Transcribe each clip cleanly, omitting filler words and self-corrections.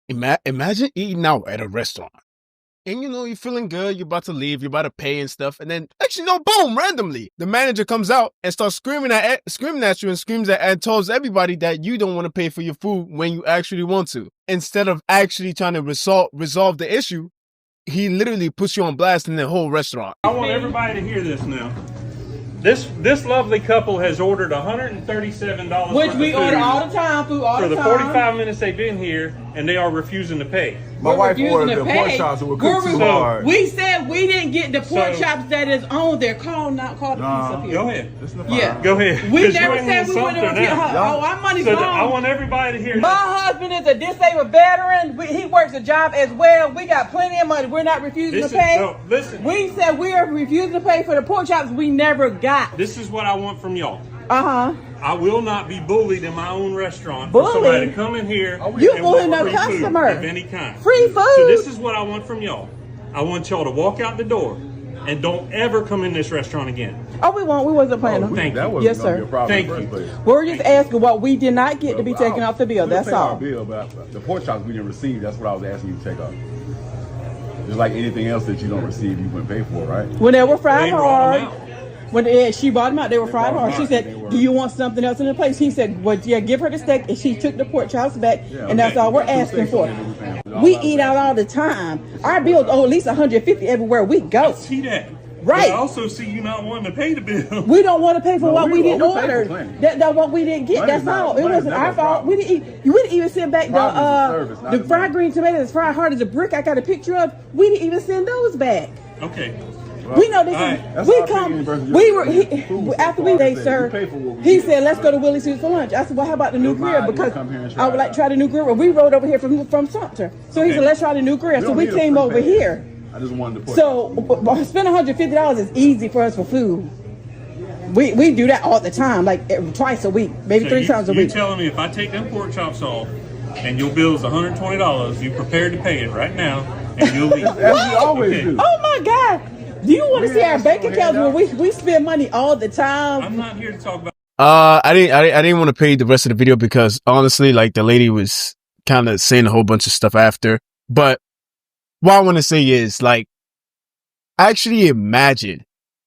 Imagine eating out at a restaurant. And you're feeling good, you're about to leave, you're about to pay and stuff, and then actually no, boom, randomly, the manager comes out and starts screaming at you and screams at and tells everybody that you don't want to pay for your food when you actually want to. Instead of actually trying to resolve the issue, he literally puts you on blast in the whole restaurant. I want everybody to hear this now. This lovely couple has ordered $137, which we order all the time, food all the time. For the 45 minutes they've been here, and they are refusing to pay. My wife ordered the pork chops that were cooked too hard. We said we didn't get the pork chops that is on there. Call the police up here. Go ahead. Yeah. Go ahead. We never said we went over here. Oh, our money's gone. I want everybody to hear My husband is a disabled veteran. He works a job as well. We got plenty of money. We're not refusing to pay. No, listen. We said we are refusing to pay for the pork chops we never got. This is what I want from y'all. Uh-huh. I will not be bullied in my own restaurant. Bullied? For somebody to come in here you bullying a customer of any kind. Free food. So this is what I want from y'all. I want y'all to walk out the door and don't ever come in this restaurant again. Oh, we won't. We wasn't planning. Thank you. That wasn't Yes, gonna sir. be a problem Thank in the you. first place. We're just asking what we did not get to be taken off the bill. That's all. Our bill, but the pork chops we didn't receive. That's what I was asking you to take off. Just like anything else that you don't receive, you wouldn't pay for, right? When they were fried They brought them hard. out. When she brought them out, they were fried hard. She said, They were. do you want something else in the place? He said, well, yeah, give her the steak. And she took the pork chops back, and that's all we're asking for. We eat out all the time. Our bills owe at least $150 everywhere we go. I see that. Right. But I also see you not wanting to pay the bill. We don't want to pay for what we didn't we paid for order. plenty. That's what we didn't get. That's all. It wasn't our fault. We didn't even send back the fried green tomatoes fried hard as a brick. I got a picture of. We didn't even send those back. Okay. Well, We know this right. is. We come. We were after we ate, sir. He said, "Let's go to Willie's Foods for lunch." I said, "Well, how about the new grill? Because I would like to try the new grill." We rode over here from Sumter, so he said, "Let's try the new grill." So we came over here. I just wanted to put. So spend $150 is easy for us for food. We do that all the time, like twice a week, maybe three times a week. You're telling me if I take them pork chops off and your bill is $120, you prepared to pay it right now, and you'll leave. As we always do. Oh my God! Do you want to see our bank accounts where we spend money all the time? I'm not here to talk about. I didn't want to play the rest of the video because honestly, like the lady was kind of saying a whole bunch of stuff after. But what I want to say is like, actually imagine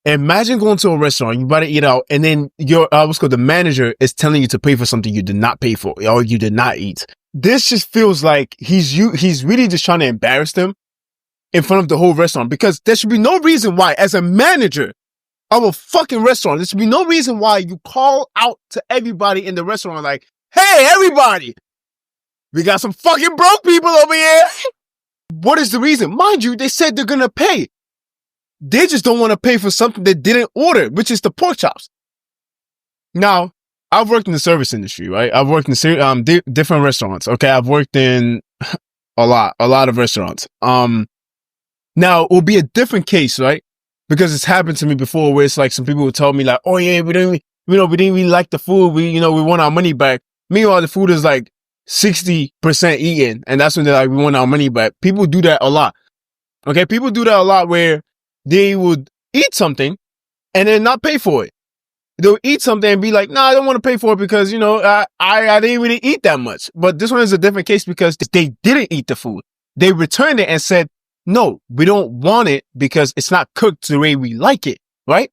going to a restaurant, you about to eat out, and then the manager is telling you to pay for something you did not pay for or you did not eat. This just feels like he's really just trying to embarrass them in front of the whole restaurant, because there should be no reason why, as a manager of a fucking restaurant, there should be no reason why you call out to everybody in the restaurant like, hey, everybody, we got some fucking broke people over here. What is the reason? Mind you, they said they're gonna pay. They just don't want to pay for something they didn't order, which is the pork chops. Now, I've worked in the service industry, right? I've worked in different restaurants. Okay, I've worked in a lot of restaurants. Now, it will be a different case, right? Because it's happened to me before where it's like some people will tell me like, oh yeah, we didn't really like the food. We want our money back. Meanwhile, the food is like 60% eaten. And that's when they're like, we want our money back. People do that a lot. Okay. People do that a lot where they would eat something and then not pay for it. They'll eat something and be like, nah, I don't want to pay for it because, I didn't really eat that much. But this one is a different case because they didn't eat the food. They returned it and said, no, we don't want it because it's not cooked the way we like it, right?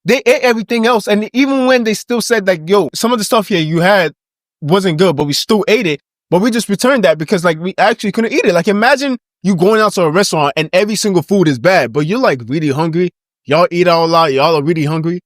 They ate everything else. And even when they still said like, yo, some of the stuff here you had wasn't good, but we still ate it. But we just returned that because like we actually couldn't eat it. Like imagine you going out to a restaurant and every single food is bad, but you're like really hungry. Y'all eat out a lot. Y'all are really hungry.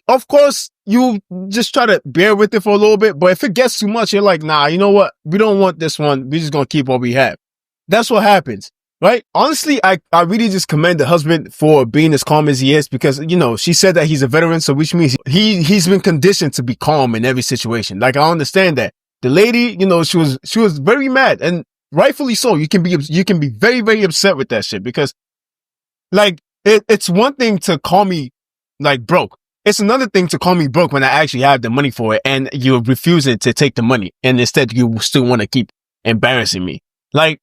Of course, you just try to bear with it for a little bit. But if it gets too much, you're like, nah, you know what? We don't want this one. We're just going to keep what we have. That's what happens. Right? Honestly, I really just commend the husband for being as calm as he is because, she said that he's a veteran. So which means he's been conditioned to be calm in every situation. Like, I understand that. The lady, she was very mad, and rightfully so. You can be very, very upset with that shit because like, it's one thing to call me like broke. It's another thing to call me broke when I actually have the money for it and you're refusing to take the money. And instead you still want to keep embarrassing me. Like,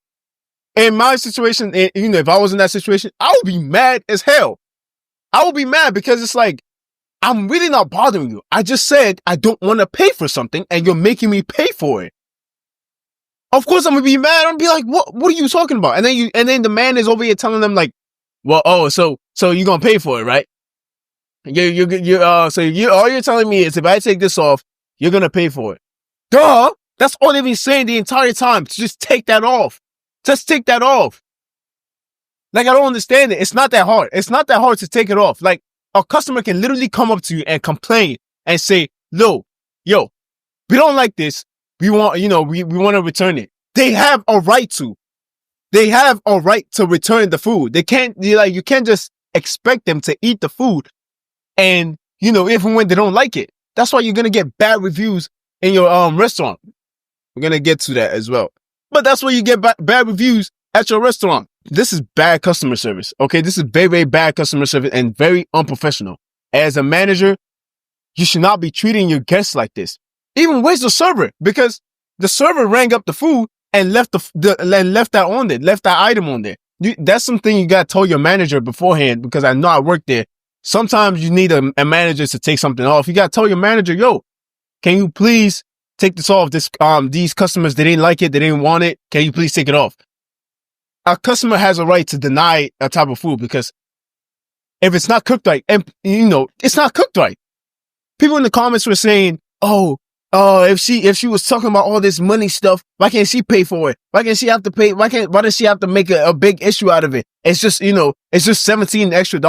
in my situation, if I was in that situation, I would be mad as hell. I would be mad because it's like, I'm really not bothering you. I just said I don't want to pay for something and you're making me pay for it. Of course I'm gonna be mad. I'm gonna be like, what are you talking about? And then the man is over here telling them like, well, oh, so you're gonna pay for it, right? All you're telling me is if I take this off, you're gonna pay for it. Duh! That's all they've been saying the entire time. To just take that off. Just take that off. Like, I don't understand it. It's not that hard. It's not that hard to take it off. Like, a customer can literally come up to you and complain and say, yo, we don't like this. We want, we want to return it. They have a right to. They have a right to return the food. They can't, you can't just expect them to eat the food and, even when they don't like it. That's why you're going to get bad reviews in your restaurant. We're going to get to that as well. But that's why you get bad reviews at your restaurant. This is bad customer service. Okay. This is very, very bad customer service and very unprofessional. As a manager, you should not be treating your guests like this. Even where's the server? Because the server rang up the food and left that on there, left that item on there. That's something you got to tell your manager beforehand, because I know I worked there. Sometimes you need a manager to take something off. You got to tell your manager, yo, can you please take this off? These customers, they didn't like it. They didn't want it. Can you please take it off? A customer has a right to deny a type of food because if it's not cooked right, and it's not cooked right. People in the comments were saying, if she was talking about all this money stuff, why can't she pay for it? Why can't she have to pay? Why does she have to make a big issue out of it? It's just, it's just $17 extra.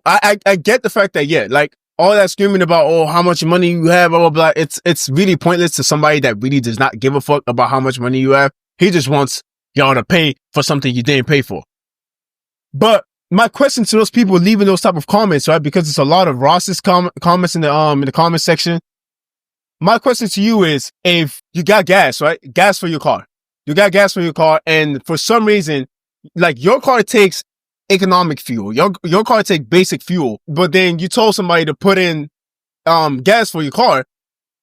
I get the fact that, yeah, like all that screaming about, how much money you have, blah, blah, blah. It's really pointless to somebody that really does not give a fuck about how much money you have. He just wants y'all to pay for something you didn't pay for. But my question to those people leaving those type of comments, right? Because it's a lot of Ross's comments in the comment section. My question to you is, if you got gas, right? Gas for your car. You got gas for your car, and for some reason, like your car takes economic fuel. Your car takes basic fuel, but then you told somebody to put in gas for your car,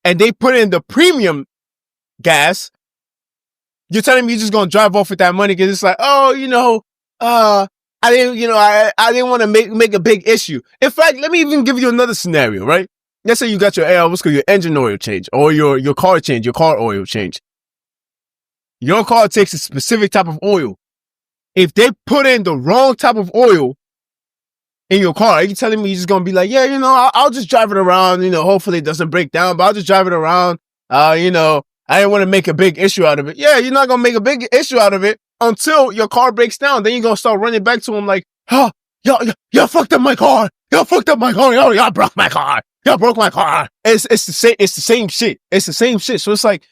and they put in the premium gas. You're telling me you're just gonna drive off with that money because it's like, I didn't want to make a big issue. In fact, let me even give you another scenario, right? Let's say you got your engine oil change, or your car oil change. Your car takes a specific type of oil. If they put in the wrong type of oil in your car, are you telling me you're just gonna be like, I'll just drive it around, hopefully it doesn't break down, but I'll just drive it around. I didn't want to make a big issue out of it. Yeah, you're not gonna make a big issue out of it until your car breaks down. Then you're gonna start running back to them like, y'all fucked up my car. Y'all fucked up my car. Y'all broke my car. Y'all broke my car. It's the same shit. It's the same shit. So it's like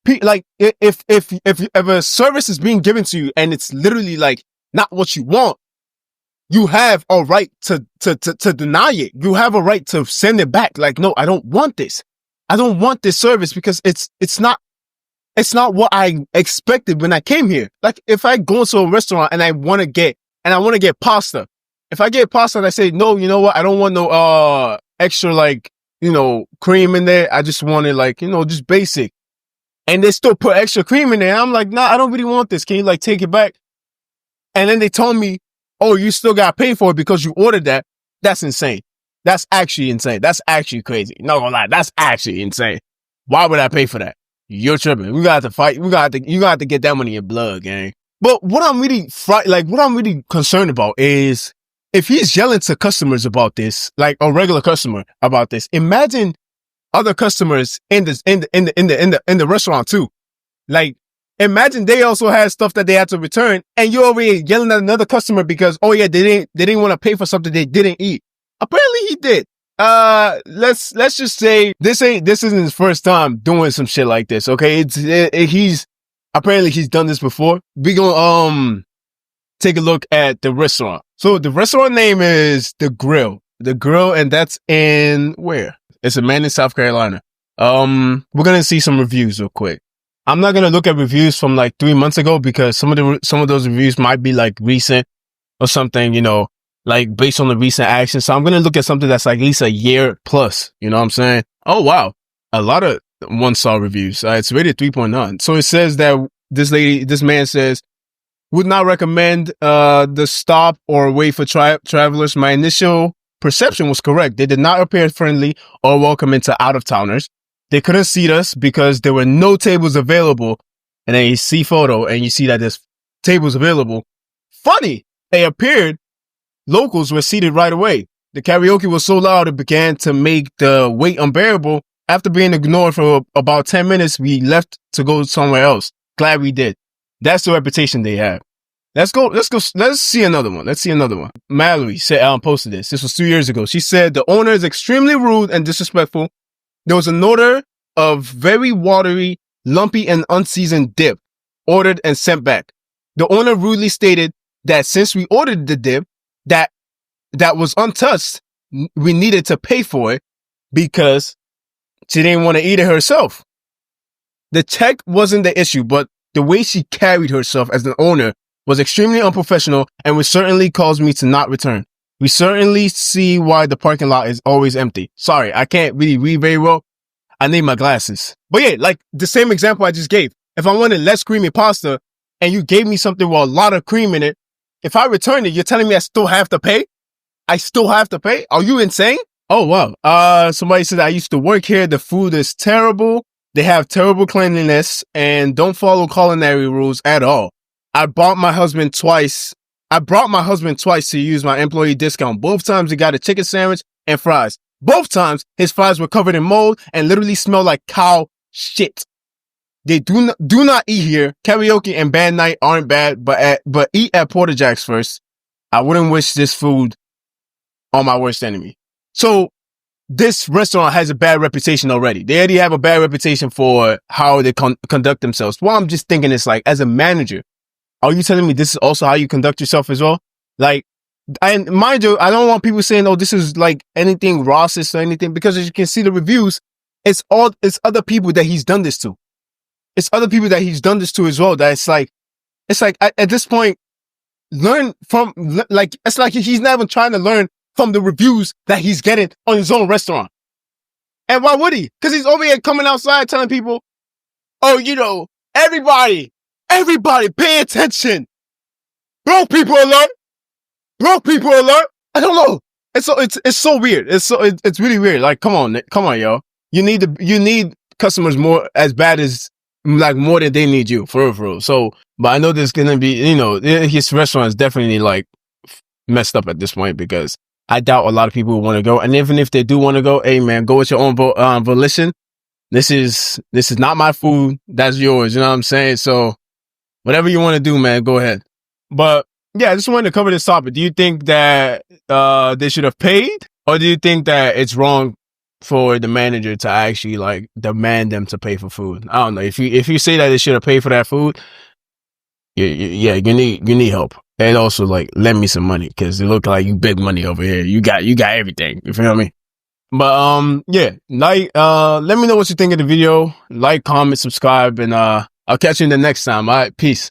if a service is being given to you and it's literally like not what you want, you have a right to deny it. You have a right to send it back. Like, no, I don't want this. I don't want this service because it's not what I expected when I came here. Like, if I go into a restaurant and I want to get pasta, if I get pasta and I say, no, you know what? I don't want no, extra, cream in there. I just want it just basic. And they still put extra cream in there. And I'm like, nah, I don't really want this. Can you take it back? And then they told me, oh, you still got to pay for it because you ordered that. That's insane. That's actually insane. That's actually crazy. Not gonna lie. That's actually insane. Why would I pay for that? You're tripping. We got to fight. You got to get that money in blood, gang. But what I'm really concerned about is if he's yelling to customers about this, like a regular customer about this, imagine other customers in the restaurant too. Like, imagine they also had stuff that they had to return, and you're already yelling at another customer because, they didn't want to pay for something they didn't eat. Apparently he did. Let's just say this isn't his first time doing some shit like this. Okay. He's done this before. We gonna, take a look at the restaurant. So the restaurant name is The Grill, and that's in where? It's in Manning, South Carolina. We're going to see some reviews real quick. I'm not going to look at reviews from 3 months ago because some of those reviews might be recent or something, based on the recent action. So I'm going to look at something that's at least a year plus. You know what I'm saying? Oh, wow. A lot of 1-star reviews. It's rated 3.9. So it says that this man says, would not recommend the stop or wait for travelers. My initial perception was correct. They did not appear friendly or welcoming to out-of-towners. They couldn't seat us because there were no tables available and then you see photo and you see that there's tables available. Funny, they appeared. Locals were seated right away. The karaoke was so loud it began to make the wait unbearable. After being ignored for about 10 minutes, we left to go somewhere else. Glad we did. That's the reputation they have. Let's see another one. Mallory said, posted this. This was 2 years ago. She said, the owner is extremely rude and disrespectful. There was an order of very watery, lumpy, and unseasoned dip ordered and sent back. The owner rudely stated that since we ordered the dip that was untouched, we needed to pay for it because she didn't want to eat it herself. The check wasn't the issue, but the way she carried herself as an owner was extremely unprofessional and would certainly cause me to not return. We certainly see why the parking lot is always empty. Sorry, I can't really read very well. I need my glasses. But yeah, like the same example I just gave. If I wanted less creamy pasta and you gave me something with a lot of cream in it, if I return it, you're telling me I still have to pay? I still have to pay? Are you insane? Oh, wow. Somebody said I used to work here. The food is terrible. They have terrible cleanliness and don't follow culinary rules at all. I brought my husband twice to use my employee discount. Both times he got a chicken sandwich and fries. Both times his fries were covered in mold and literally smelled like cow shit. They do not eat here. Karaoke and band night aren't bad, but eat at Porter Jack's first. I wouldn't wish this food on my worst enemy. So this restaurant has a bad reputation already. They already have a bad reputation for how they conduct themselves. Well, I'm just thinking it's like, as a manager, are you telling me this is also how you conduct yourself as well? Like, and mind you, I don't want people saying, oh, this is like anything racist or anything, because as you can see the reviews, it's other people that he's done this to. It's other people that he's done this to as well. That it's like at this point, learn from, like, it's like he's not even trying to learn from the reviews that he's getting on his own restaurant. And why would he? Because he's over here coming outside telling people, oh, you know, everybody pay attention. Broke people alert. I don't know. It's so weird. It's really weird. Like, come on, yo. You need customers more as bad as, like, more than they need you, for real. So, but I know there's gonna be, you know, his restaurant is definitely like messed up at this point, because I doubt a lot of people will want to go. And even if they do want to go, hey man, go with your own volition. This is not my food. That's yours. You know what I'm saying? So whatever you want to do, man, go ahead. But yeah, I just wanted to cover this topic. Do you think that they should have paid, or do you think that it's wrong for the manager to actually like demand them to pay for food? I don't know. If you say that they should have paid for that food, you need help. And also, like, lend me some money, because it look like you big money over here. You got everything. You feel me? But yeah, like, let me know what you think of the video. Like, comment, subscribe, and I'll catch you in the next time. All right, peace.